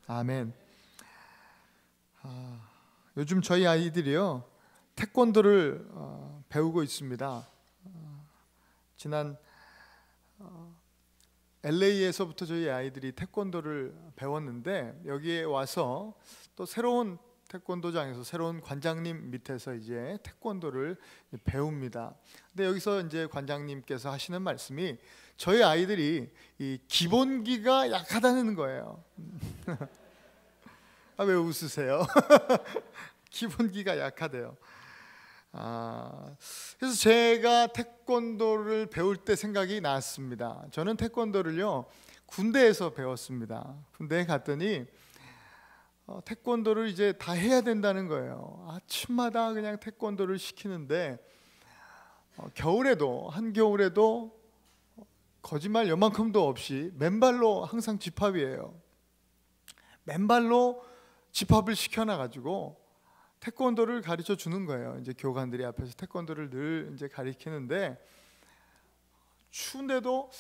아멘. 요즘 저희 아이들이요 태권도를 배우고 있습니다. 지난 LA에서부터 저희 아이들이 태권도를 배웠는데 여기에 와서 또 새로운 태권도장에서 새로운 관장님 밑에서 이제 태권도를 배웁니다. 근데 여기서 이제 관장님께서 하시는 말씀이 저희 아이들이 이 기본기가 약하다는 거예요. 왜 웃으세요? 기본기가 약하대요. 그래서 제가 태권도를 배울 때 생각이 났습니다. 저는 태권도를요 군대에서 배웠습니다. 군대에 갔더니 태권도를 이제 다 해야 된다는 거예요. 아침마다 그냥 태권도를 시키는데 겨울에도 한겨울에도 거짓말 요만큼도 없이 맨발로 항상 집합이에요. 맨발로 집합을 시켜놔가지고 태권도를 가르쳐 주는 거예요. 이제 교관들이 앞에서 태권도를 늘 이제 가르치는데 추운데도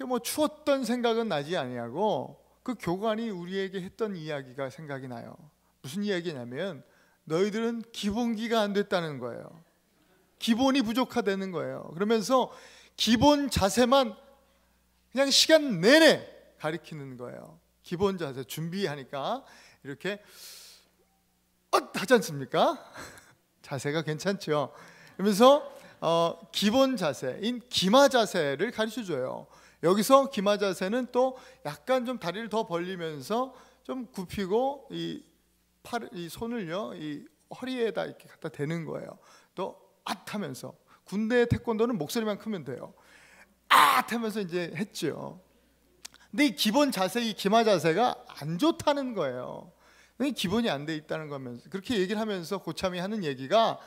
뭐 추웠던 생각은 나지 아니하고 그 교관이 우리에게 했던 이야기가 생각이 나요. 무슨 이야기냐면 너희들은 기본기가 안 됐다는 거예요. 기본이 부족하다는 거예요. 그러면서 기본 자세만 그냥 시간 내내 가르치는 거예요. 기본 자세 준비하니까 이렇게 하지 않습니까? 자세가 괜찮죠. 그러면서 기본 자세인 기마 자세를 가르쳐줘요. 여기서 기마 자세는 또 약간 좀 다리를 더 벌리면서 좀 굽히고 이 손을요 이 허리에다 이렇게 갖다 대는 거예요. 또 하면서 군대 태권도는 목소리만 크면 돼요. 하면서 이제 했죠. 근데 이 기본 자세, 이 기마 자세가 안 좋다는 거예요. 기본이 안 돼 있다는 거면서 그렇게 얘기를 하면서 고참이 하는 얘기가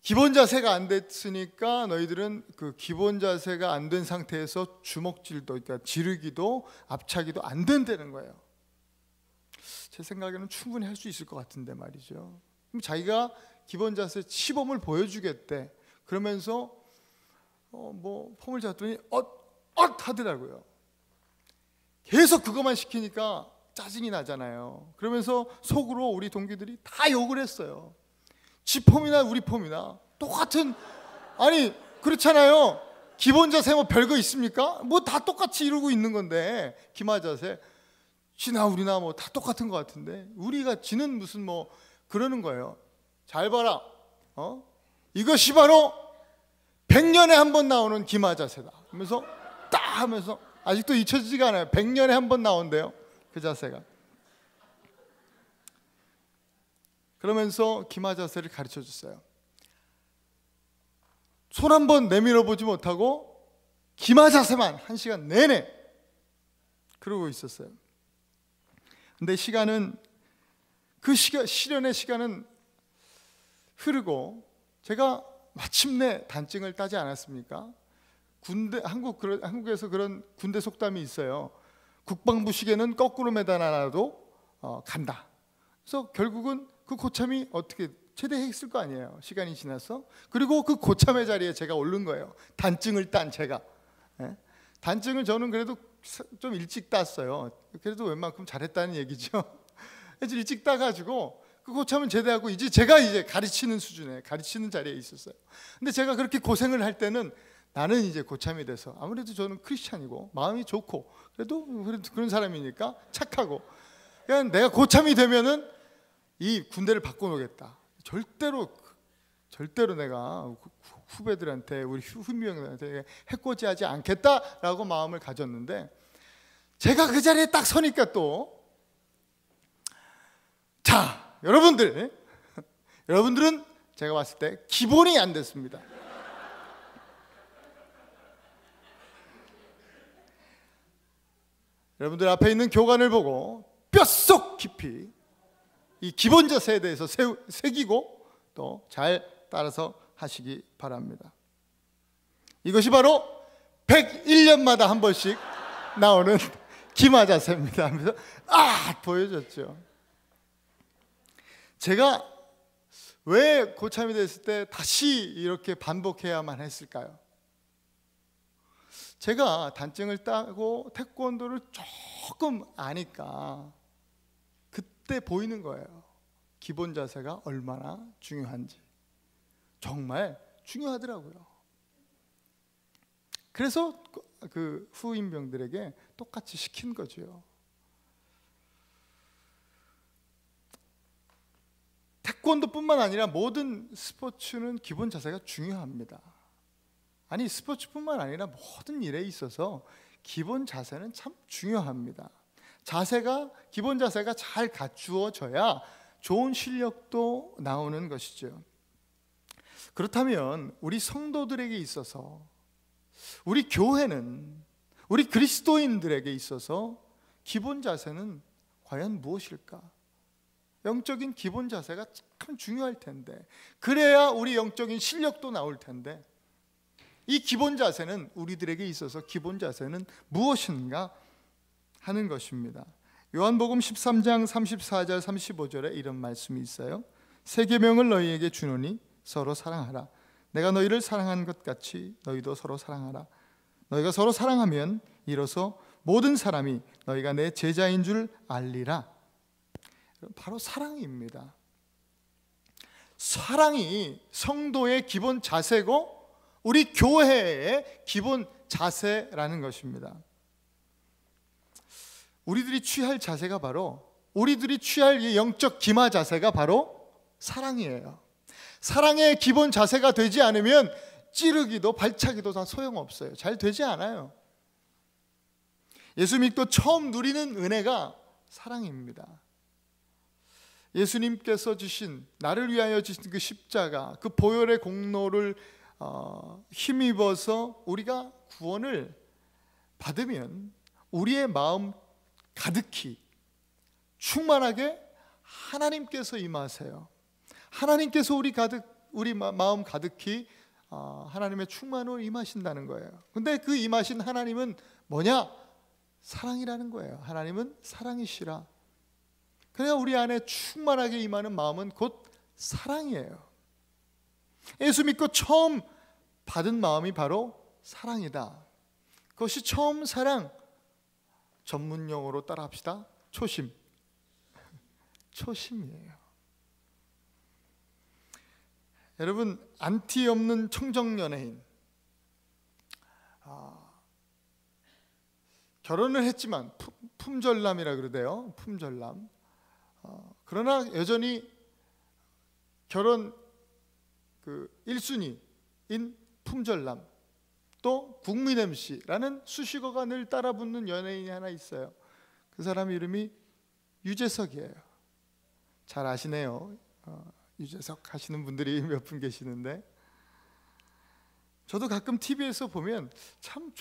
기본 자세가 안 됐으니까 너희들은 그 기본 자세가 안 된 상태에서 주먹질도 그러니까 지르기도 앞차기도 안 된다는 거예요. 제 생각에는 충분히 할 수 있을 것 같은데 말이죠. 그럼 자기가 기본 자세 시범을 보여주겠대. 그러면서 뭐 폼을 잡더니 하더라고요. 계속 그것만 시키니까 짜증이 나잖아요. 그러면서 속으로 우리 동기들이 다 욕을 했어요. 지 폼이나 우리 폼이나 똑같은, 아니 그렇잖아요. 기본 자세 뭐 별거 있습니까? 뭐 다 똑같이 이루고 있는 건데 기마 자세 지나 우리나 뭐 다 똑같은 것 같은데 우리가 지는 무슨 뭐 그러는 거예요. 잘 봐라, 이것이 바로 100년에 한 번 나오는 기마 자세다 하면서 딱 하면서 아직도 잊혀지지가 않아요. 100년에 한 번 나온대요 그 자세가. 그러면서 기마 자세를 가르쳐 줬어요. 손 한 번 내밀어 보지 못하고 기마 자세만 1시간 내내 그러고 있었어요. 근데 시간은 실현의 시간은 흐르고 제가 마침내 단증을 따지 않았습니까? 한국에서 그런 군대 속담이 있어요. 국방부 시계는 거꾸로 매달아놔도 간다. 그래서 결국은 그 고참이 어떻게 제대했을 거 아니에요. 시간이 지나서. 그리고 그 고참의 자리에 제가 오른 거예요. 단증을 딴 제가. 단증을 저는 그래도 좀 일찍 땄어요. 그래도 웬만큼 잘했다는 얘기죠. 그래서 일찍 따가지고 그 고참은 제대하고 이제 제가 가르치는 수준에 가르치는 자리에 있었어요. 근데 제가 그렇게 고생을 할 때는 나는 이제 고참이 돼서 아무래도 저는 크리스찬이고 마음이 좋고 그래도 그런 사람이니까 착하고 그냥 내가 고참이 되면은 이 군대를 바꿔놓겠다. 절대로 내가 후배들한테 우리 훈병들한테 해코지하지 않겠다라고 마음을 가졌는데 제가 그 자리에 딱 서니까 또 자 여러분들은 제가 봤을 때 기본이 안 됐습니다. 여러분들 앞에 있는 교관을 보고 뼛속 깊이 이 기본 자세에 대해서 새기고 또 잘 따라서 하시기 바랍니다. 이것이 바로 101년마다 한 번씩 나오는 기마 자세입니다 하면서 보여줬죠. 제가 왜 고참이 됐을 때 다시 이렇게 반복해야만 했을까요? 제가 단증을 따고 태권도를 조금 아니까 그때 보이는 거예요. 기본 자세가 얼마나 중요한지. 정말 중요하더라고요. 그래서 그 후임병들에게 똑같이 시킨 거죠. 태권도뿐만 아니라 모든 스포츠는 기본 자세가 중요합니다. 아니, 스포츠뿐만 아니라 모든 일에 있어서 기본 자세는 참 중요합니다. 기본 자세가 잘 갖추어져야 좋은 실력도 나오는 것이죠. 그렇다면 우리 성도들에게 있어서, 우리 교회는, 우리 그리스도인들에게 있어서 기본 자세는 과연 무엇일까? 영적인 기본 자세가 참 중요할 텐데, 그래야 우리 영적인 실력도 나올 텐데, 이 기본 자세는 우리들에게 있어서 기본 자세는 무엇인가 하는 것입니다. 요한복음 13장 34절 35절에 이런 말씀이 있어요. 새 계명을 너희에게 주노니 서로 사랑하라. 내가 너희를 사랑한 것 같이 너희도 서로 사랑하라. 너희가 서로 사랑하면 이로써 모든 사람이 너희가 내 제자인 줄 알리라. 바로 사랑입니다. 사랑이 성도의 기본 자세고 우리 교회의 기본 자세라는 것입니다. 우리들이 취할 자세가 바로, 우리들이 취할 이 영적 기마 자세가 바로 사랑이에요. 사랑의 기본 자세가 되지 않으면 찌르기도 발차기도 다 소용없어요. 잘 되지 않아요. 예수 믿고 처음 누리는 은혜가 사랑입니다. 예수님께서 주신, 나를 위하여 주신 그 십자가, 그 보혈의 공로를 힘입어서 우리가 구원을 받으면 우리의 마음 가득히 충만하게 하나님께서 임하세요. 하나님께서 우리 마음 가득히 하나님의 충만으로 임하신다는 거예요. 근데 그 임하신 하나님은 뭐냐? 사랑이라는 거예요. 하나님은 사랑이시라. 그래야 우리 안에 충만하게 임하는 마음은 곧 사랑이에요. 예수 믿고 처음 받은 마음이 바로 사랑이다. 그것이 처음 사랑, 전문용어로 따라합시다. 초심이에요. 여러분, 안티 없는 청정연예인, 결혼을 했지만 품절남이라 그러대요. 품절남. 그러나 여전히 결혼 1순위인 품절남, 또 국민 MC라는 수식어가 늘 따라붙는 연예인이 하나 있어요. 그 사람 이름이 유재석이에요. 잘 아시네요. 유재석 하시는 분들이 몇 분 계시는데, 저도 가끔 TV에서 보면 참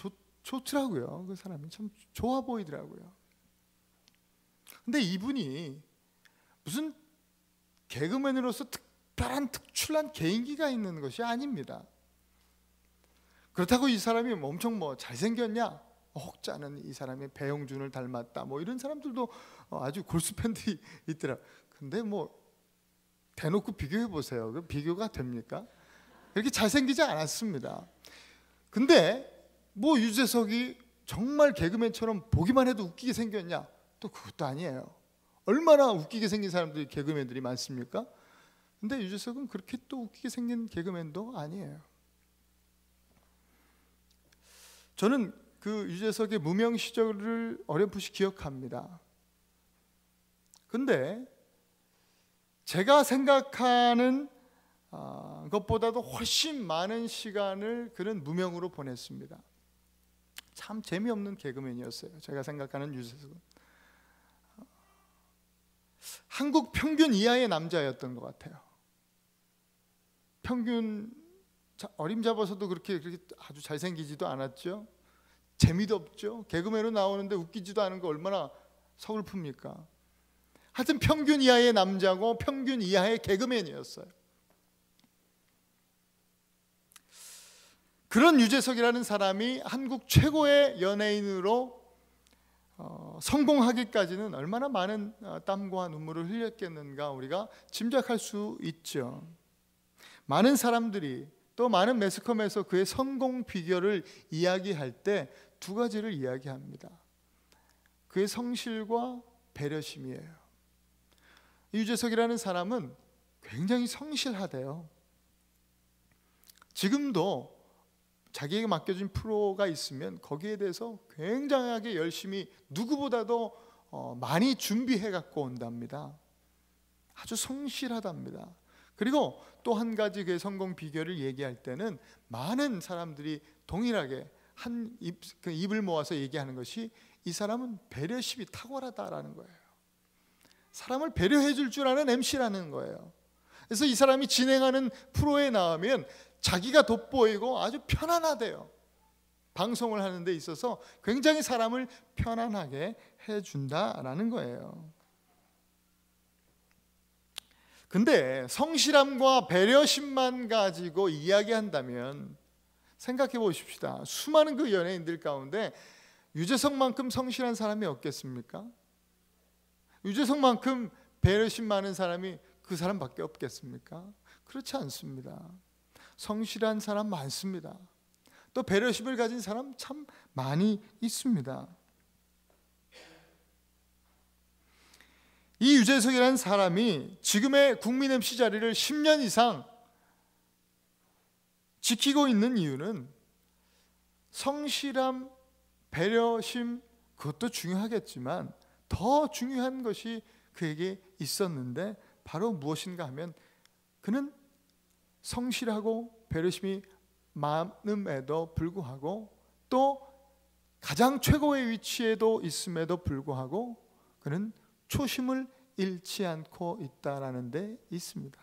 좋더라고요. 그 사람이 참 좋아 보이더라고요. 근데 이분이 무슨 개그맨으로서 특출난 개인기가 있는 것이 아닙니다. 그렇다고 이 사람이 엄청 잘생겼냐? 혹자는 이 사람이 배용준을 닮았다, 이런 사람들도 아주 골수 팬들이 있더라. 근데 대놓고 비교해 보세요. 그 비교가 됩니까? 그렇게 잘생기지 않았습니다. 근데 유재석이 정말 개그맨처럼 보기만 해도 웃기게 생겼냐? 또 그것도 아니에요. 얼마나 웃기게 생긴 사람들이, 개그맨들이 많습니까? 근데 유재석은 그렇게 또 웃기게 생긴 개그맨도 아니에요. 저는 그 유재석의 무명 시절을 어렴풋이 기억합니다. 근데 제가 생각하는 것보다도 훨씬 많은 시간을 그는 무명으로 보냈습니다. 참 재미없는 개그맨이었어요. 제가 생각하는 유재석은 한국 평균 이하의 남자였던 것 같아요. 평균, 어림잡아서도 그렇게 아주 잘생기지도 않았죠. 재미도 없죠. 개그맨으로 나오는데 웃기지도 않은 거 얼마나 서글픕니까? 하여튼 평균 이하의 남자고 평균 이하의 개그맨이었어요. 그런 유재석이라는 사람이 한국 최고의 연예인으로 성공하기까지는 얼마나 많은 땀과 눈물을 흘렸겠는가 우리가 짐작할 수 있죠. 많은 사람들이, 또 많은 매스컴에서 그의 성공 비결을 이야기할 때 두 가지를 이야기합니다. 그의 성실과 배려심이에요. 유재석이라는 사람은 굉장히 성실하대요. 지금도 자기에게 맡겨진 프로가 있으면 거기에 대해서 굉장하게 열심히 누구보다도 많이 준비해 갖고 온답니다. 아주 성실하답니다. 그리고 또 한 가지 그 성공 비결을 얘기할 때는 많은 사람들이 동일하게 입을 모아서 얘기하는 것이 이 사람은 배려심이 탁월하다라는 거예요. 사람을 배려해 줄 아는 MC라는 거예요. 그래서 이 사람이 진행하는 프로에 나오면 자기가 돋보이고 아주 편안하대요. 방송을 하는 데 있어서 굉장히 사람을 편안하게 해준다라는 거예요. 근데 성실함과 배려심만 가지고 이야기한다면 생각해 보십시다. 수많은 그 연예인들 가운데 유재석만큼 성실한 사람이 없겠습니까? 유재석만큼 배려심 많은 사람이 그 사람밖에 없겠습니까? 그렇지 않습니다. 성실한 사람 많습니다. 또 배려심을 가진 사람 참 많이 있습니다. 이 유재석이라는 사람이 지금의 국민 MC 자리를 10년 이상 지키고 있는 이유는 성실함, 배려심 그것도 중요하겠지만 더 중요한 것이 그에게 있었는데 바로 무엇인가 하면 그는 성실하고 배려심이 많음에도 불구하고 또 가장 최고의 위치에도 있음에도 불구하고 그는 초심을 잃지 않고 있다라는 데 있습니다.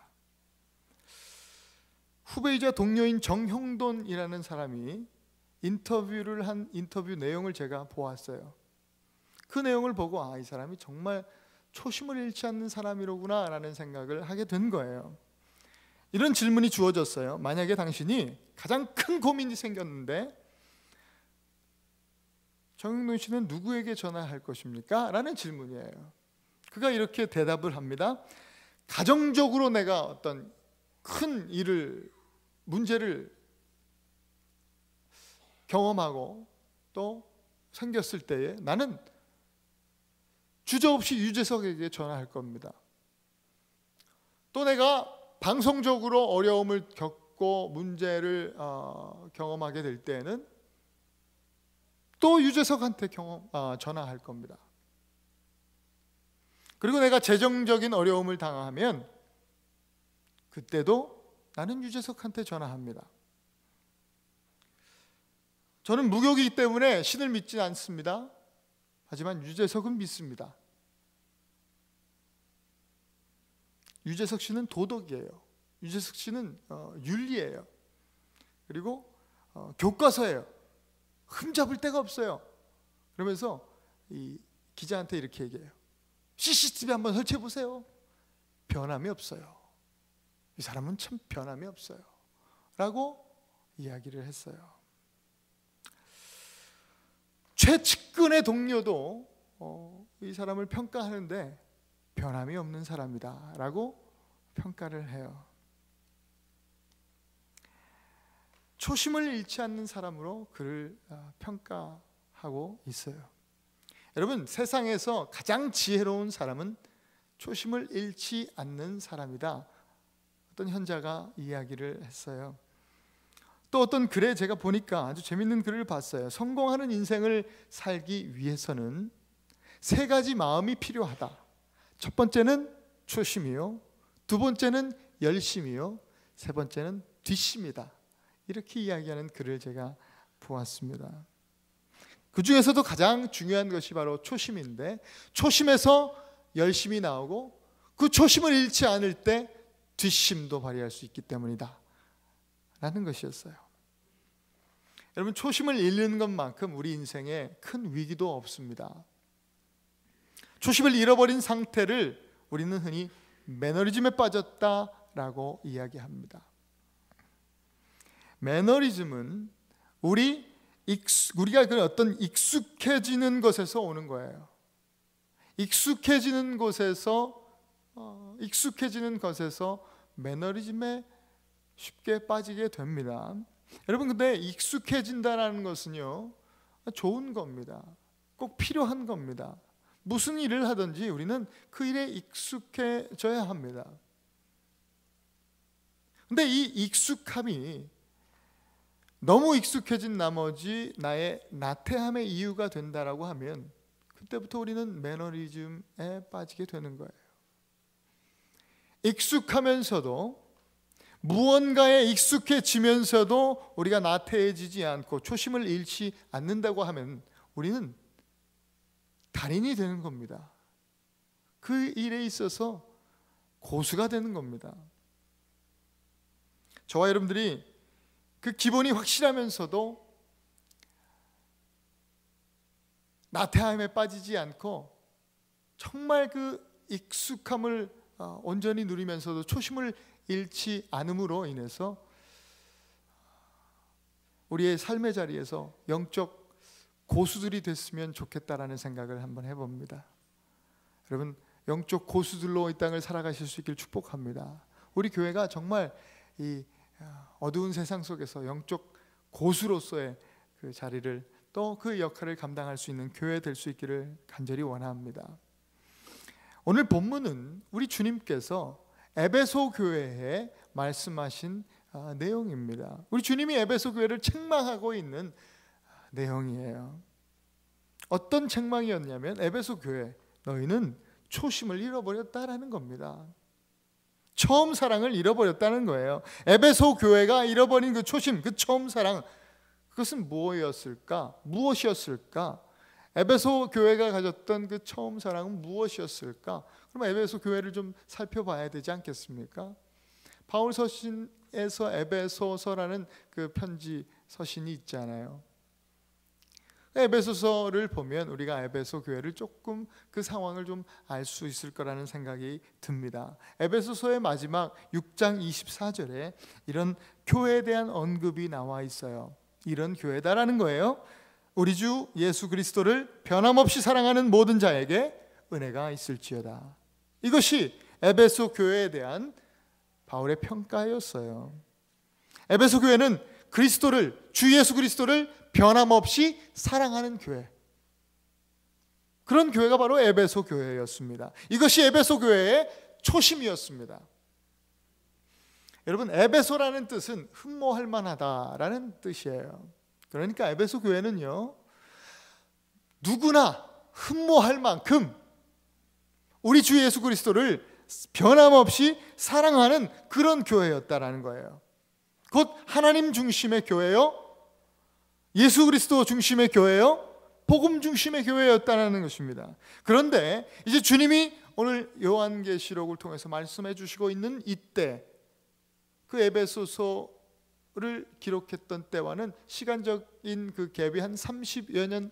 후배이자 동료인 정형돈이라는 사람이 인터뷰를 한 인터뷰 내용을 제가 보았어요. 그 내용을 보고 이 사람이 정말 초심을 잃지 않는 사람이로구나 라는 생각을 하게 된 거예요. 이런 질문이 주어졌어요. 만약에 당신이 가장 큰 고민이 생겼는데 정형돈 씨는 누구에게 전화할 것입니까? 라는 질문이에요. 그가 이렇게 대답을 합니다. 가정적으로 내가 어떤 큰 일을, 문제를 경험하고 또 생겼을 때에 나는 주저없이 유재석에게 전화할 겁니다. 또 내가 방송적으로 어려움을 겪고 문제를 경험하게 될 때에는 또 유재석한테 전화할 겁니다. 그리고 내가 재정적인 어려움을 당하면 그때도 나는 유재석한테 전화합니다. 저는 무교이기 때문에 신을 믿지 않습니다. 하지만 유재석은 믿습니다. 유재석 씨는 도덕이에요. 유재석 씨는 윤리예요. 그리고 교과서예요. 흠잡을 데가 없어요. 그러면서 이 기자한테 이렇게 얘기해요. CCTV 한번 설치해 보세요. 변함이 없어요. 이 사람은 참 변함이 없어요. 라고 이야기를 했어요. 최측근의 동료도 이 사람을 평가하는데 변함이 없는 사람이다 라고 평가를 해요. 초심을 잃지 않는 사람으로 그를 평가하고 있어요. 여러분, 세상에서 가장 지혜로운 사람은 초심을 잃지 않는 사람이다. 어떤 현자가 이야기를 했어요. 또 어떤 글에 제가 보니까 아주 재밌는 글을 봤어요. 성공하는 인생을 살기 위해서는 세 가지 마음이 필요하다. 첫 번째는 초심이요, 두 번째는 열심이요, 세 번째는 뒷심이다. 이렇게 이야기하는 글을 제가 보았습니다. 그 중에서도 가장 중요한 것이 바로 초심인데 초심에서 열심이 나오고 그 초심을 잃지 않을 때 뒷심도 발휘할 수 있기 때문이다 라는 것이었어요. 여러분, 초심을 잃는 것만큼 우리 인생에 큰 위기도 없습니다. 초심을 잃어버린 상태를 우리는 흔히 매너리즘에 빠졌다라고 이야기합니다. 매너리즘은 우리가 그 어떤 익숙해지는 것에서 오는 거예요. 익숙해지는 것에서 매너리즘에 쉽게 빠지게 됩니다. 여러분, 근데 익숙해진다는 것은요, 좋은 겁니다. 꼭 필요한 겁니다. 무슨 일을 하든지 우리는 그 일에 익숙해져야 합니다. 근데 이 익숙함이 너무 익숙해진 나머지 나의 나태함의 이유가 된다라고 하면 그때부터 우리는 매너리즘에 빠지게 되는 거예요. 익숙하면서도, 무언가에 익숙해지면서도 우리가 나태해지지 않고 초심을 잃지 않는다고 하면 우리는 달인이 되는 겁니다. 그 일에 있어서 고수가 되는 겁니다. 저와 여러분들이 그 기본이 확실하면서도 나태함에 빠지지 않고 정말 그 익숙함을 온전히 누리면서도 초심을 잃지 않음으로 인해서 우리의 삶의 자리에서 영적 고수들이 됐으면 좋겠다라는 생각을 한번 해봅니다. 여러분, 영적 고수들로 이 땅을 살아가실 수 있길 축복합니다. 우리 교회가 정말 이 어두운 세상 속에서 영적 고수로서의 그 자리를, 또 그 역할을 감당할 수 있는 교회 될 수 있기를 간절히 원합니다. 오늘 본문은 우리 주님께서 에베소 교회에 말씀하신 내용입니다. 우리 주님이 에베소 교회를 책망하고 있는 내용이에요. 어떤 책망이었냐면, 에베소 교회, 너희는 초심을 잃어버렸다라는 겁니다. 처음 사랑을 잃어버렸다는 거예요. 에베소 교회가 잃어버린 그 초심, 그 처음 사랑, 그것은 무엇이었을까? 에베소 교회가 가졌던 그 처음 사랑은 무엇이었을까? 그럼 에베소 교회를 좀 살펴봐야 되지 않겠습니까? 바울 서신에서 에베소서라는 그 편지 서신이 있잖아요. 에베소서를 보면 우리가 에베소 교회를 조금 그 상황을 좀 알 수 있을 거라는 생각이 듭니다. 에베소서의 마지막 6장 24절에 이런 교회에 대한 언급이 나와 있어요. 이런 교회다라는 거예요. 우리 주 예수 그리스도를 변함없이 사랑하는 모든 자에게 은혜가 있을지어다. 이것이 에베소 교회에 대한 바울의 평가였어요. 에베소 교회는 주 예수 그리스도를 변함없이 사랑하는 교회, 그런 교회가 바로 에베소 교회였습니다. 이것이 에베소 교회의 초심이었습니다. 여러분, 에베소라는 뜻은 흠모할 만하다라는 뜻이에요. 그러니까 에베소 교회는요, 누구나 흠모할 만큼 우리 주 예수 그리스도를 변함없이 사랑하는 그런 교회였다라는 거예요. 곧 하나님 중심의 교회요, 예수 그리스도 중심의 교회요, 복음 중심의 교회였다는 것입니다. 그런데 이제 주님이 오늘 요한계시록을 통해서 말씀해 주시고 있는 이때, 그 에베소서를 기록했던 때와는 시간적인 그 갭이 한 30여 년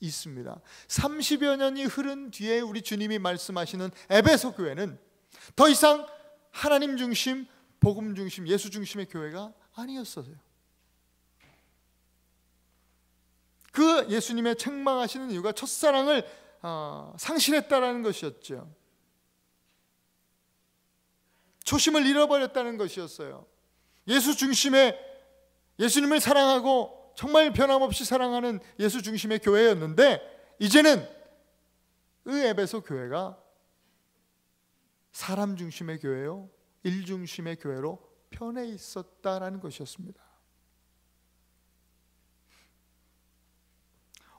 있습니다. 30여 년이 흐른 뒤에 우리 주님이 말씀하시는 에베소 교회는 더 이상 하나님 중심, 복음 중심, 예수 중심의 교회가 아니었어요. 그 예수님의 책망하시는 이유가 첫사랑을 상실했다라는 것이었죠. 초심을 잃어버렸다는 것이었어요. 예수 중심의, 예수님을 사랑하고 정말 변함없이 사랑하는 예수 중심의 교회였는데, 이제는 그 에베소 교회가 사람 중심의 교회요, 일 중심의 교회로 편해 있었다라는 것이었습니다.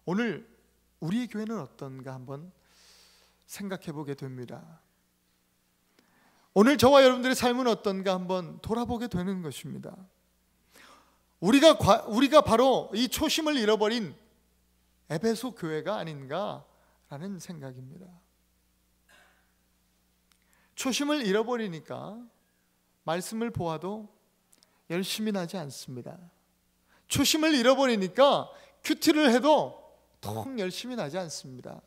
오늘 우리의 교회는 어떤가 한번 생각해 보게 됩니다. 오늘 저와 여러분들의 삶은 어떤가 한번 돌아보게 되는 것입니다. 우리가 바로 이 초심을 잃어버린 에베소 교회가 아닌가라는 생각입니다. 초심을 잃어버리니까 말씀을 보아도 열심히 나지 않습니다. 초심을 잃어버리니까 큐티를 해도 통 열심히 나지 않습니다.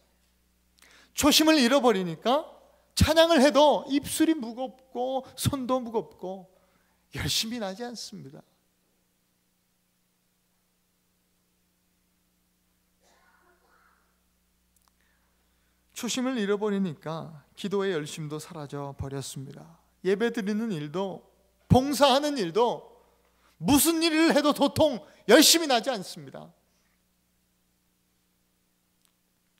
초심을 잃어버리니까 찬양을 해도 입술이 무겁고 손도 무겁고 열심히 나지 않습니다. 초심을 잃어버리니까 기도의 열심도 사라져 버렸습니다. 예배 드리는 일도, 봉사하는 일도, 무슨 일을 해도 도통 열심히 나지 않습니다.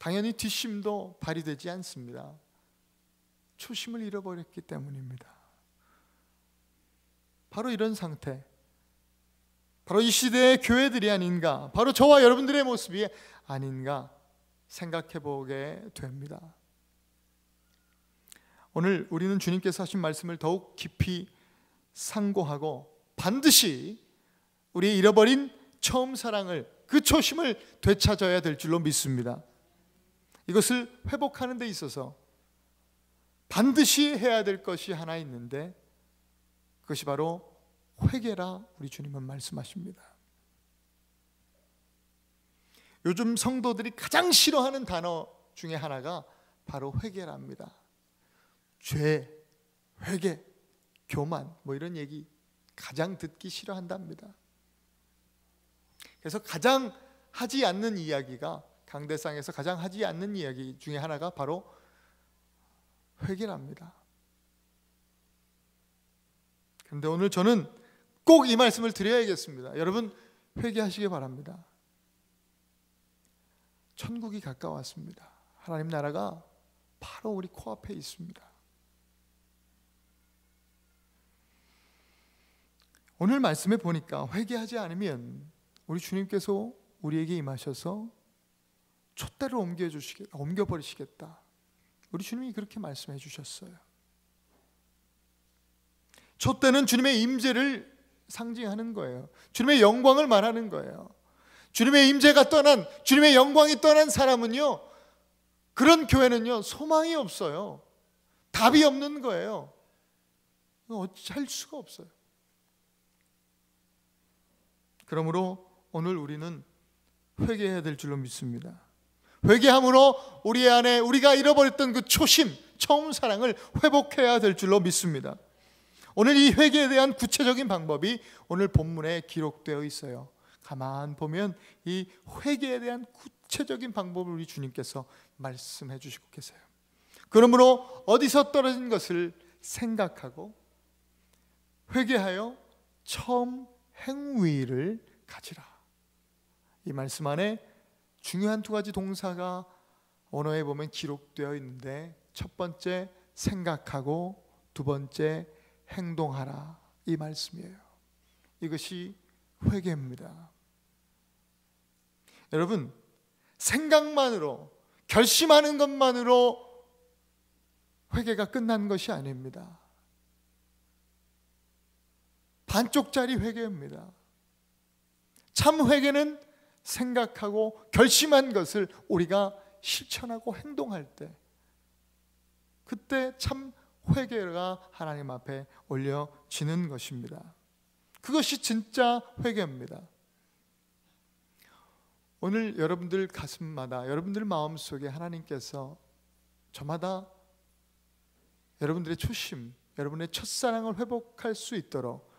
당연히 뒷심도 발휘되지 않습니다. 초심을 잃어버렸기 때문입니다. 바로 이런 상태, 바로 이 시대의 교회들이 아닌가, 바로 저와 여러분들의 모습이 아닌가 생각해 보게 됩니다. 오늘 우리는 주님께서 하신 말씀을 더욱 깊이 상고하고 반드시 우리의 잃어버린 처음 사랑을, 그 초심을 되찾아야 될 줄로 믿습니다. 이것을 회복하는 데 있어서 반드시 해야 될 것이 하나 있는데, 그것이 바로 회개라 우리 주님은 말씀하십니다. 요즘 성도들이 가장 싫어하는 단어 중에 하나가 바로 회개랍니다. 죄, 회개, 교만, 뭐 이런 얘기 가장 듣기 싫어한답니다. 그래서 가장 하지 않는 이야기가, 강대상에서 가장 하지 않는 이야기 중에 하나가 바로 회개랍니다. 그런데 오늘 저는 꼭 이 말씀을 드려야겠습니다. 여러분, 회개하시기 바랍니다. 천국이 가까웠습니다. 하나님 나라가 바로 우리 코앞에 있습니다. 오늘 말씀에 보니까 회개하지 않으면 우리 주님께서 우리에게 임하셔서 촛대를 옮겨버리시겠다. 우리 주님이 그렇게 말씀해 주셨어요. 촛대는 주님의 임재를 상징하는 거예요. 주님의 영광을 말하는 거예요. 주님의 임재가 떠난, 주님의 영광이 떠난 사람은요, 그런 교회는요 소망이 없어요. 답이 없는 거예요. 할 수가 없어요. 그러므로 오늘 우리는 회개해야 될 줄로 믿습니다. 회개함으로 우리 안에 우리가 잃어버렸던 그 초심, 처음 사랑을 회복해야 될 줄로 믿습니다. 오늘 이 회개에 대한 구체적인 방법이 오늘 본문에 기록되어 있어요. 가만 보면 이 회개에 대한 구체적인 방법을 우리 주님께서 말씀해 주시고 계세요. 그러므로 어디서 떨어진 것을 생각하고 회개하여 처음 행위를 가지라. 이 말씀 안에 중요한 두 가지 동사가 언어에 보면 기록되어 있는데, 첫 번째 생각하고 두 번째 행동하라, 이 말씀이에요. 이것이 회개입니다. 여러분, 생각만으로, 결심하는 것만으로 회개가 끝난 것이 아닙니다. 반쪽짜리 회개입니다. 참 회개는 생각하고 결심한 것을 우리가 실천하고 행동할 때, 그때 참 회개가 하나님 앞에 올려지는 것입니다. 그것이 진짜 회개입니다. 오늘 여러분들 가슴마다, 여러분들 마음속에 하나님께서 저마다 여러분들의 초심, 여러분의 첫사랑을 회복할 수 있도록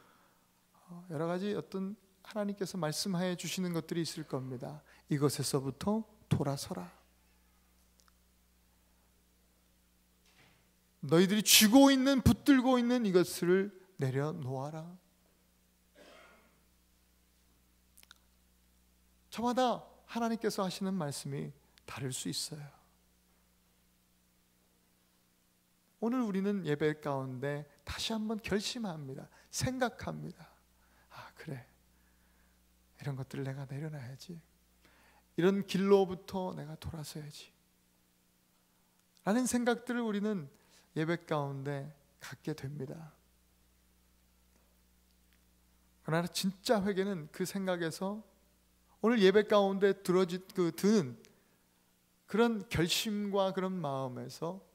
여러 가지 어떤 하나님께서 말씀하여 주시는 것들이 있을 겁니다. 이것에서부터 돌아서라. 너희들이 쥐고 있는, 붙들고 있는 이것을 내려놓아라. 저마다 하나님께서 하시는 말씀이 다를 수 있어요. 오늘 우리는 예배 가운데 다시 한번 결심합니다. 생각합니다. 아, 그래, 이런 것들을 내가 내려놔야지. 이런 길로부터 내가 돌아서야지 라는 생각들을 우리는 예배 가운데 갖게 됩니다. 그러나 진짜 회개는 그 생각에서 오늘 예배 가운데 드는 그런 결심과 그런 마음에서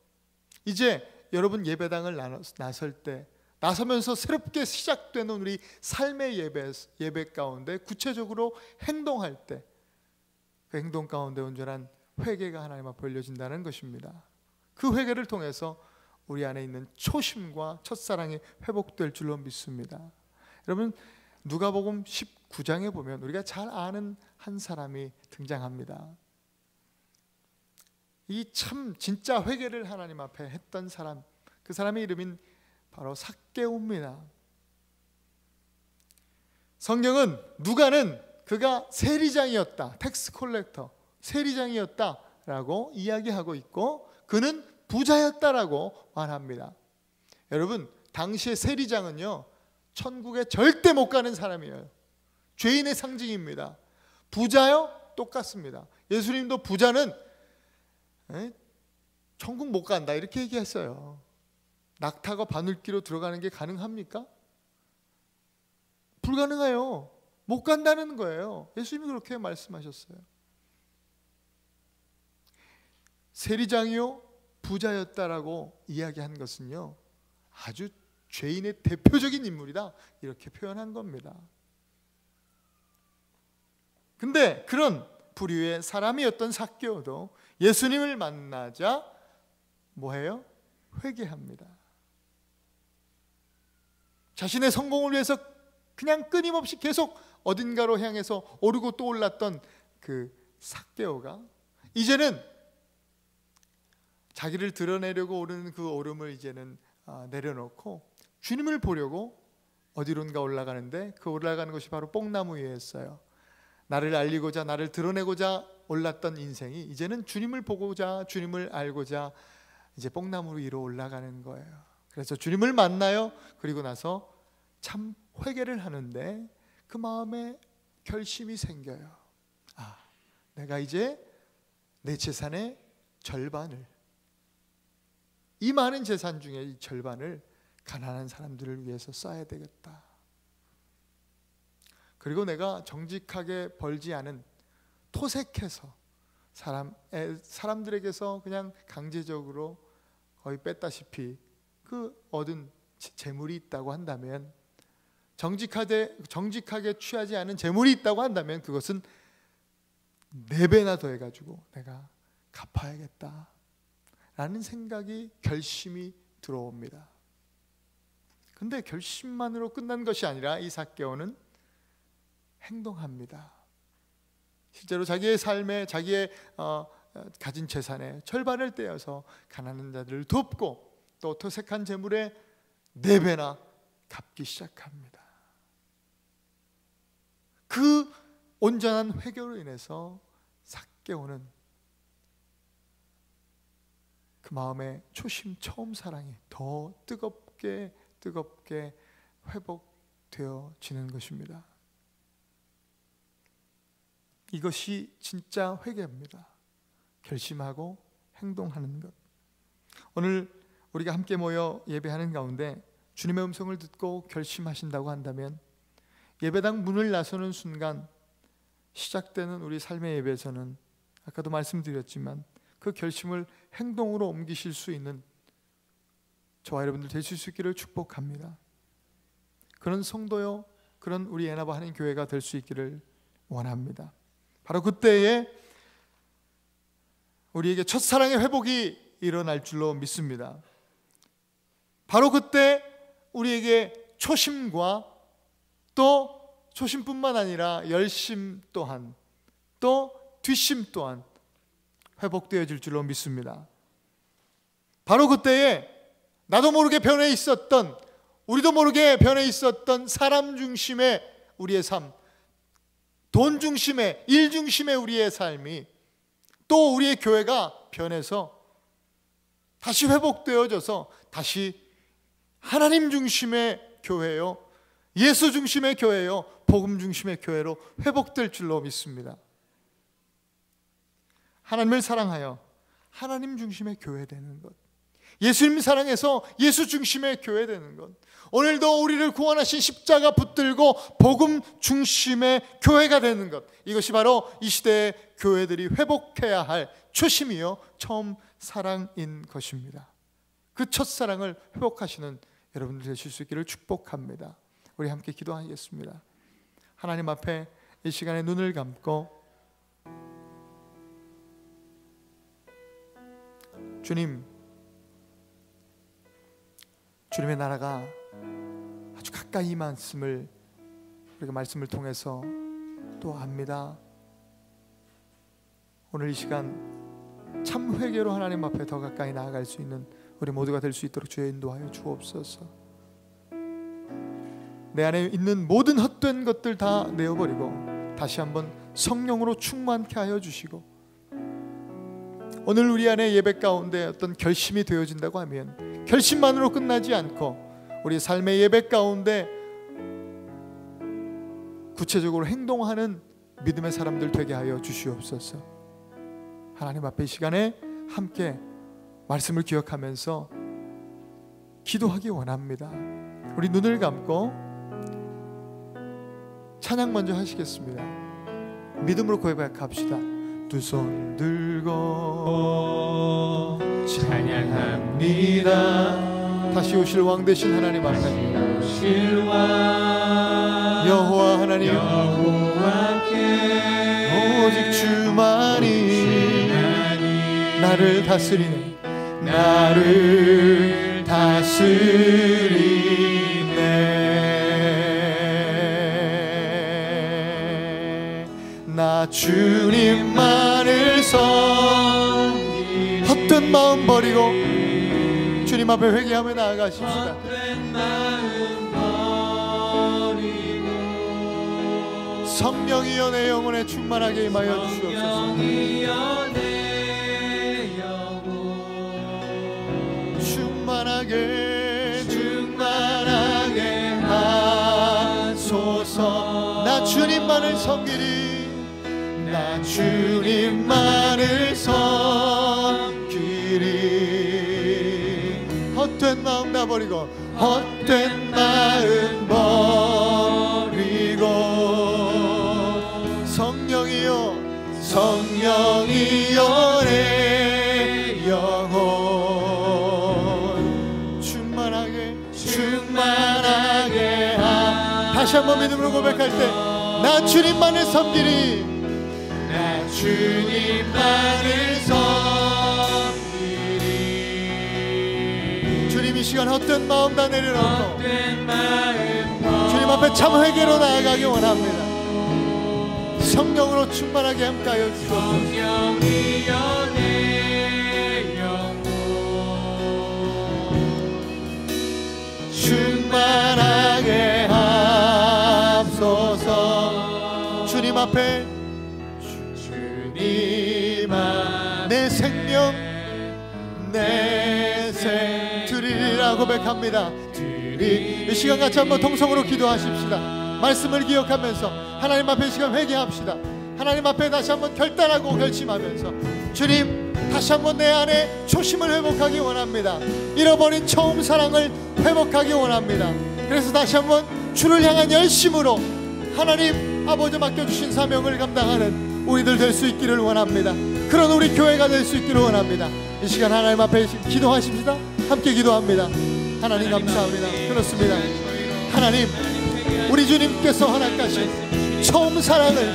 이제 여러분 예배당을 나설 때, 나서면서 새롭게 시작되는 우리 삶의 예배 가운데 구체적으로 행동할 때, 그 행동 가운데 온전한 회개가 하나님 앞에 올려진다는 것입니다. 그 회개를 통해서 우리 안에 있는 초심과 첫사랑이 회복될 줄로 믿습니다. 여러분, 누가복음 19장에 보면 우리가 잘 아는 한 사람이 등장합니다. 이 참 진짜 회개를 하나님 앞에 했던 사람, 그 사람의 이름인 바로 삭개오입니다. 성경은 누가는 그가 세리장이었다, 텍스 콜렉터, 세리장이었다 라고 이야기하고 있고 그는 부자였다라고 말합니다. 여러분, 당시의 세리장은요 천국에 절대 못 가는 사람이에요. 죄인의 상징입니다. 부자요? 똑같습니다. 예수님도 부자는 천국 못 간다 이렇게 얘기했어요. 낙타가 바늘기로 들어가는 게 가능합니까? 불가능해요. 못 간다는 거예요. 예수님이 그렇게 말씀하셨어요. 세리장이요 부자였다라고 이야기한 것은요 아주 죄인의 대표적인 인물이다 이렇게 표현한 겁니다. 근데 그런 부류의 사람이었던 삭개오도 예수님을 만나자 뭐해요? 회개합니다. 자신의 성공을 위해서 그냥 끊임없이 계속 어딘가로 향해서 오르고 또 올랐던 그 삭개오가 이제는 자기를 드러내려고 오르는 그 오름을 이제는 내려놓고 주님을 보려고 어디론가 올라가는데 그 올라가는 것이 바로 뽕나무 위에였어요. 나를 알리고자 나를 드러내고자 올랐던 인생이 이제는 주님을 보고자 주님을 알고자 이제 뽕나무 위로 올라가는 거예요. 그래서 주님을 만나요. 그리고 나서 참 회개를 하는데 그 마음에 결심이 생겨요. 내가 이제 내 재산의 절반을, 이 많은 재산 중에 이 절반을 가난한 사람들을 위해서 써야 되겠다. 그리고 내가 정직하게 벌지 않은 토색해서 사람들에게서 그냥 강제적으로 거의 뺐다시피 그 얻은 재물이 있다고 한다면, 정직하게 취하지 않은 재물이 있다고 한다면 그것은 4배나 더해가지고 내가 갚아야겠다 라는 생각이, 결심이 들어옵니다. 근데 결심만으로 끝난 것이 아니라 이 삭개오는 행동합니다. 실제로 자기의 삶에, 자기의 가진 재산의 절반을 떼어서 가난한 자들을 돕고 또 토색한 재물의 4배나 갚기 시작합니다. 그 온전한 회개로 인해서 삭개오는 그 마음의 초심 처음 사랑이 더 뜨겁게 회복되어지는 것입니다. 이것이 진짜 회개입니다. 결심하고 행동하는 것. 오늘 우리가 함께 모여 예배하는 가운데 주님의 음성을 듣고 결심하신다고 한다면 예배당 문을 나서는 순간 시작되는 우리 삶의 예배에서는 아까도 말씀드렸지만 그 결심을 행동으로 옮기실 수 있는 저와 여러분들 되실 수 있기를 축복합니다. 그런 성도요, 그런 우리 예나바 하나님 교회가 될 수 있기를 원합니다. 바로 그때에 우리에게 첫사랑의 회복이 일어날 줄로 믿습니다. 바로 그때 우리에게 초심과 또 초심뿐만 아니라 열심 또한, 또 뒷심 또한 회복되어질 줄로 믿습니다. 바로 그때에 나도 모르게 변해 있었던, 우리도 모르게 변해 있었던 사람 중심의 우리의 삶, 돈 중심의, 일 중심의 우리의 삶이, 또 우리의 교회가 변해서 다시 회복되어져서 다시 하나님 중심의 교회요, 예수 중심의 교회요, 복음 중심의 교회로 회복될 줄로 믿습니다. 하나님을 사랑하여 하나님 중심의 교회 되는 것, 예수님 사랑해서 예수 중심의 교회 되는 것, 오늘도 우리를 구원하신 십자가 붙들고 복음 중심의 교회가 되는 것, 이것이 바로 이 시대의 교회들이 회복해야 할 초심이요 처음 사랑인 것입니다. 그 첫사랑을 회복하시는 여러분들 되실 수 있기를 축복합니다. 우리 함께 기도하겠습니다. 하나님 앞에 이 시간에 눈을 감고 주님의 나라가 아주 가까이 말씀을 우리가 말씀을 통해서 또 압니다. 오늘 이 시간 참 회개로 하나님 앞에 더 가까이 나아갈 수 있는 우리 모두가 될 수 있도록 주의 인도하여 주옵소서. 내 안에 있는 모든 헛된 것들 다 내어버리고 다시 한번 성령으로 충만케 하여 주시고 오늘 우리 안에 예배 가운데 어떤 결심이 되어진다고 하면 결심만으로 끝나지 않고 우리 삶의 예배 가운데 구체적으로 행동하는 믿음의 사람들 되게 하여 주시옵소서. 하나님 앞에 이 시간에 함께 말씀을 기억하면서 기도하기 원합니다. 우리 눈을 감고 찬양 먼저 하시겠습니다. 믿음으로 고백합시다. 두 손 들고 찬양합니다. 다시 오실 왕 되신 하나님 앞에 여호와 하나님 오직 주만이 나를 다스리네 나 주님만을 섬기리. 헛된 마음 버리고 주님 앞에 회개하며 나아가십시다. 성령이여 내 영혼에 충만하게 임하여 주시옵소서. 충만하게 하소서. 나 주님만을 섬기리. 나 주님만을 섬기리. 헛된 마음 다 버리고 헛된 마음 버리고 성령이여 내 영혼 충만하게 다시 한번 믿음으로 고백할 때 나 주님만을 섬기리. 나 주님만을 섬기리. 주님 이 시간 헛된 마음 다 내려놓고 주님 앞에 참 회개로 나아가기 원합니다. 성령으로 충만하게 함께하여 주옵소서. 성령이여 내 영혼 충만하게 하소서. 주님 앞에 내 생명 드리리라 고백합니다. 이 시간 같이 한번 통성으로 기도하십시다. 말씀을 기억하면서 하나님 앞에 이 시간 회개합시다. 하나님 앞에 다시 한번 결단하고 결심하면서 주님 다시 한번 내 안에 초심을 회복하기 원합니다. 잃어버린 처음 사랑을 회복하기 원합니다. 그래서 다시 한번 주를 향한 열심으로 하나님 아버지 맡겨주신 사명을 감당하는 우리들 될 수 있기를 원합니다. 그런 우리 교회가 될 수 있기를 원합니다. 이 시간 하나님 앞에 기도하십시다. 함께 기도합니다. 하나님 감사합니다. 그렇습니다. 하나님 우리 주님께서 허락하신 처음 사랑을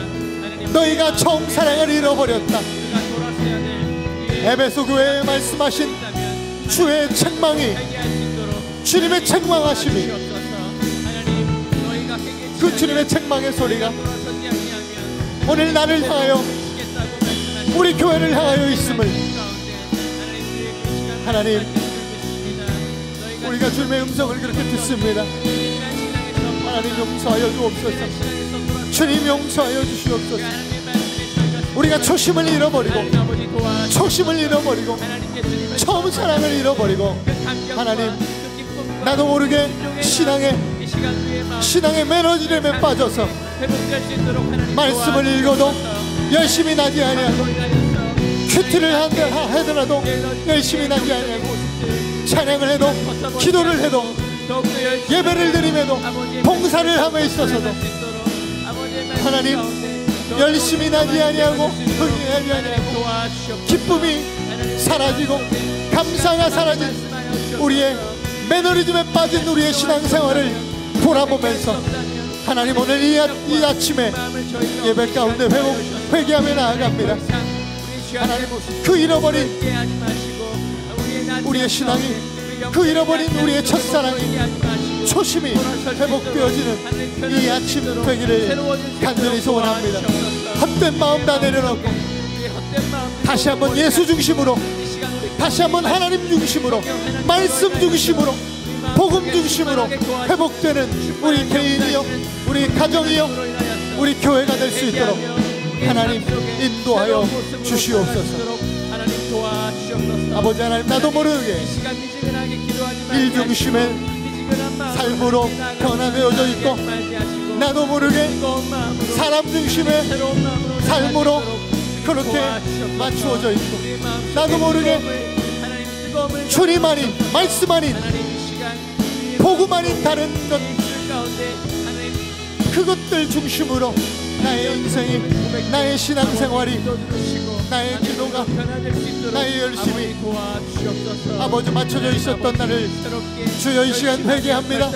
너희가 처음 사랑을 잃어버렸다. 에베소 교회에 말씀하신 주의 책망이 주님의 책망하심이 그 주님의 책망의 소리가 오늘 나를 향하여 우리 교회를 향하여 있음을 하나님 우리가 주님의 음성을 그렇게 듣습니다. 하나님 용서하여 주옵소서. 주님 용서하여 주시옵소서. 우리가 초심을 잃어버리고 처음 사랑을 잃어버리고 하나님 나도 모르게 신앙의 매너지름에 빠져서 말씀을 읽어도 열심히 나지 아니하고 큐티를 하더라도 열심히 나지 아니하고 찬양을 해도 기도를 해도 예배를 드림에도 봉사를 함에 있어서도 하나님 열심히 나지 아니하고 흥하지 아니하고 기쁨이 사라지고 감사가 사라진 우리의 매너리즘에 빠진 우리의 신앙생활을 돌아보면서 하나님 오늘 이 아침에 예배 가운데 회개하며 나아갑니다. 하나님 그 잃어버린 우리의 신앙이 그 잃어버린 우리의 첫사랑이 초심이 회복되어지는 이 아침 되기를 간절히 소원합니다. 헛된 마음 다 내려놓고 다시 한번 예수 중심으로 다시 한번 하나님 중심으로 말씀 중심으로 복음 중심으로 회복되는 우리 개인이요 우리 가정이요 우리 교회가 될 수 있도록 하나님 인도하여 주시옵소서. 도와주시옵소서. 아버지 하나님, 나도 모르게 이 시간 미지근하게 기도하지 말게 일 중심의 하시고, 미지근한 마음으로 삶으로 나아가지 변화되어져 있고, 말게 하시고, 나도 모르게 뜨거운 마음으로, 사람 중심의 새로운 마음으로 삶으로 나아가시도록 그렇게 도와주시옵소서. 맞추어져 있고, 우리의 마음속에 나도 모르게 하나님 뜨거움을 주님 아닌, 말씀 아닌, 하나님 이 시간 복음 아닌 다른 것, 그 가운데 하나님 그것들 중심으로 나의 인생이, 나의 신앙생활이, 나의 기도가, 변화될 수 있도록 나의 열심이 아버지 도와주시옵소서. 아버지 맞춰져 있었던 나를 주여 이 시간 회개합니다.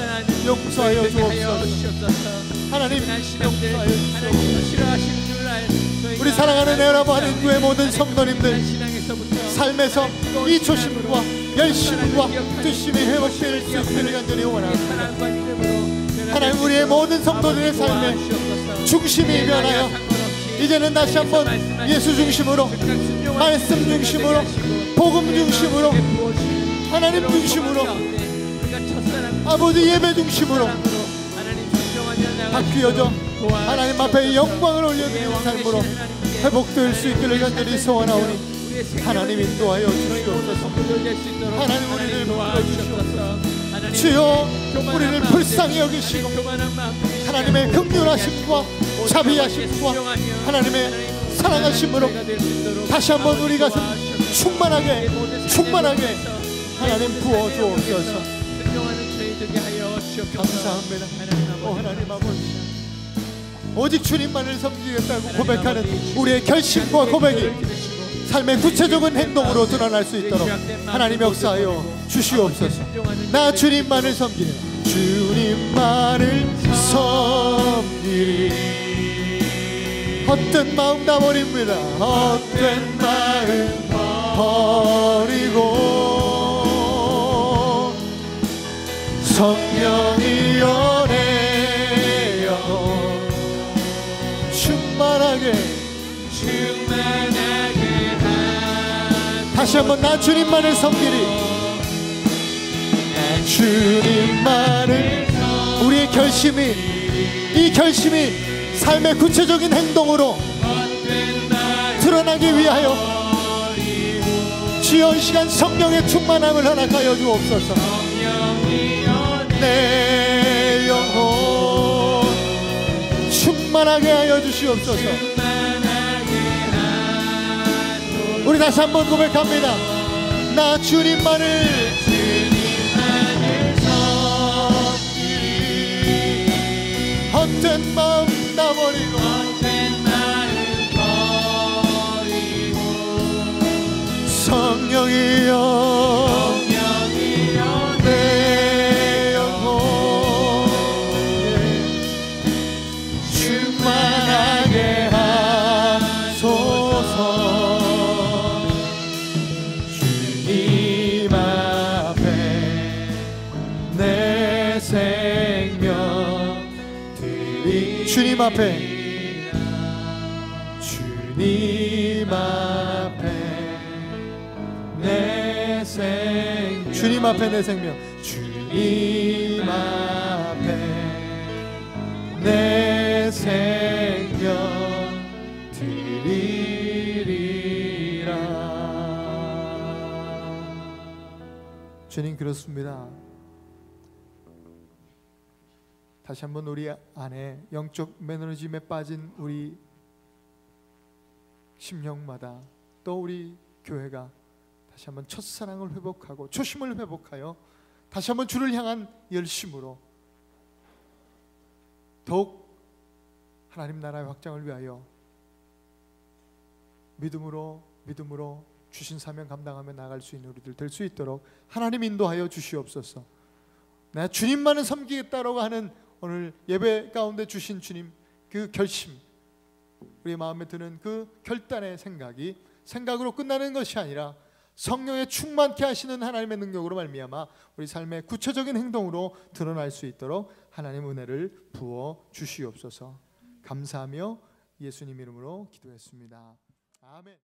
용서하여 주옵소서. 하나님 용서하여 주옵소서. 우리 사랑하는 여러분, 하나님의 모든 성도님들, 삶에서 이 초심과 열심과 뜻심이 회복될 수 있기를 간절히 원합니다. 하나님, 우리의 모든 성도들의 삶에 중심이 변하여 이제는 다시 한번 예수 중심으로, 말씀 중심으로, 복음 중심으로, 하나님 중심으로, 아버지 예배 중심으로 바뀌어져 하나님 앞에 영광을 올려드리는 삶으로 회복될 수 있기를 간절히 소원하오니 하나님 인도하여 주시옵소서. 하나님 우리를 불러주시옵소서. 주여 우리를 불쌍히 여기시고 하나님의 긍휼하심과 자비하심과 하나님의 사랑하심으로 다시 한번 우리 가슴 충만하게 하나님 부어주옵소서. 감사합니다. 하나님 아버지, 오직 주님만을 섬기겠다고 고백하는 우리의 결심과 고백이 삶의 구체적인 행동으로 드러날 수 있도록 하나님 역사하여 주시옵소서. 나 주님만을 섬기는, 주님만을 섬기리. 헛된 마음 다 버립니다. 헛된 마음 버리고 성령이여 내 영혼 충만하게 다시 한번 나 주님만을 섬기리. 나 주님만을, 우리의 결심이, 이 결심이 삶의 구체적인 행동으로 드러나기 위하여 주여 이 시간 성령의 충만함을 허락하여 주옵소서. 내 영혼 충만하게 하여 주시옵소서. 우리 다시 한번 고백합니다. 나 주님만을 섬기리. 헛된 마음 다 버리고 성령이여 내 영혼 충만하게 하소서. 주님 앞에 내 생명 드리. 주님 앞에, 주님 앞에 내 생명, 주님 앞에 내 생명, 주님 앞에 내 생명 드리리라. 주님 그렇습니다. 다시 한번 우리 안에 영적 매너리즘에 빠진 우리 심령마다, 또 우리 교회가 다시 한번 첫사랑을 회복하고 초심을 회복하여 다시 한번 주를 향한 열심으로 더욱 하나님 나라의 확장을 위하여 믿음으로 주신 사명 감당하며 나아갈 수 있는 우리들 될 수 있도록 하나님 인도하여 주시옵소서. 내가 주님만을 섬기겠다라고 하는 오늘 예배 가운데 주신 주님 그 결심, 우리 마음에 드는 그 결단의 생각이 생각으로 끝나는 것이 아니라 성령에 충만케 하시는 하나님의 능력으로 말미암아 우리 삶의 구체적인 행동으로 드러날 수 있도록 하나님 은혜를 부어 주시옵소서. 감사하며 예수님 이름으로 기도했습니다. 아멘.